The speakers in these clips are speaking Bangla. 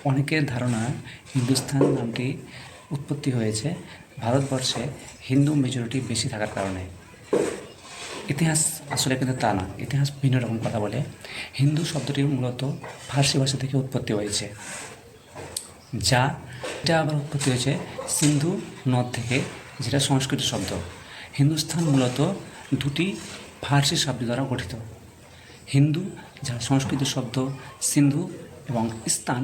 অনেকের ধারণা হিন্দুস্তান নামটি উৎপত্তি হয়েছে ভারতবর্ষে হিন্দু মেজরিটি বেশি থাকার কারণে। ইতিহাস আসলে কিন্তু তা না, ইতিহাস ভিন্ন রকম কথা বলে। হিন্দু শব্দটি মূলত ফার্সি ভাষা থেকে উৎপত্তি হয়েছে, এটা আবার উৎপত্তি হয়েছে সিন্ধু নদ থেকে, যেটা সংস্কৃত শব্দ। হিন্দুস্তান মূলত দুটি ফার্সি শব্দ দ্বারা গঠিত। হিন্দু, যা সংস্কৃত শব্দ, সিন্ধু, এবং স্থান,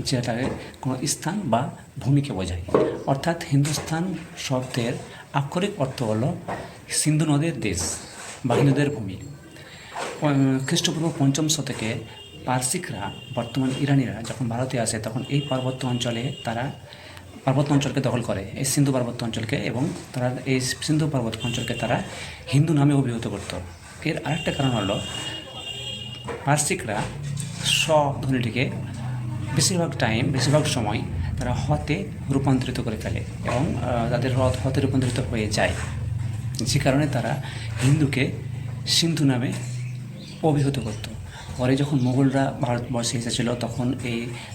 যেটাকে কোনো স্থান বা ভূমিকে বোঝায়। অর্থাৎ হিন্দুস্তান শব্দের আক্ষরিক অর্থ হল সিন্ধু নদের দেশ বা হিন্দুদের ভূমি। খ্রিস্টপূর্ব ৫ম শতকে পারসিকরা, বর্তমান ইরানিরা যখন ভারতে আসে, তখন এই পার্বত্য অঞ্চলকে দখল করে, এই সিন্ধু পার্বত্য অঞ্চলকে, এবং তারা এই সিন্ধু পার্বত্য অঞ্চলকে তারা হিন্দু নামে অভিহিত করত। এর আরেকটা কারণ হলো পারসিকরা স ধ্বনিটিকে বেশিরভাগ সময় তারা হতে রূপান্তরিত করে ফেলে, এবং তাদের হতে রূপান্তরিত হয়ে যায়, যে কারণে তারা হিন্দুকে সিন্ধু নামে অভিহিত করত। পরে যখন মুঘলরা ভারতবর্ষে এসেছিল, তখন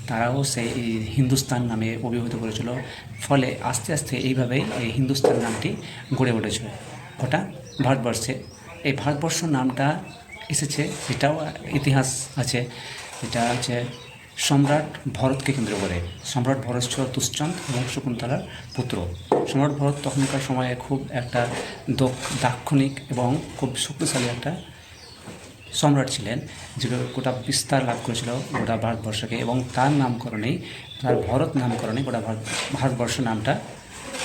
তারাও সেই হিন্দুস্তান নামে অভিহিত করেছিল। ফলে আস্তে আস্তে এইভাবেই এই হিন্দুস্তান নামটি গড়ে উঠেছিল গোটা ভারতবর্ষে। এই ভারতবর্ষ নামটা এসেছে, এটাও ইতিহাস আছে। এটা হচ্ছে সম্রাট ভরতকে কেন্দ্র করে। সম্রাট ভরত ছিল দুষ্যন্ত এবং শকুন্তলার পুত্র। সম্রাট ভরত তখনকার সময়ে খুব একটা দাক্ষণিক এবং খুব শক্তিশালী একটা সম্রাট ছিলেন, যে গোটা বিস্তার লাভ করেছিল গোটা ভারতবর্ষকে, এবং তার ভরত নামকরণে গোটা ভারতবর্ষ নামটা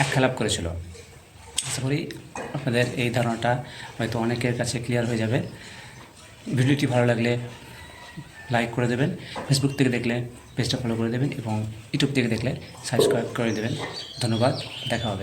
আখ্যা লাভ করেছিল। আশা করি আপনাদের এই ধারণাটা হয়তো অনেকের কাছে ক্লিয়ার হয়ে যাবে। ভিডিওটি ভালো লাগলে লাইক করে দেবেন, ফেসবুক থেকে দেখলে পেজটা ফলো করে দেবেন, এবং ইউটিউব থেকে দেখলে সাবস্ক্রাইব করে দেবেন। ধন্যবাদ, দেখা হবে।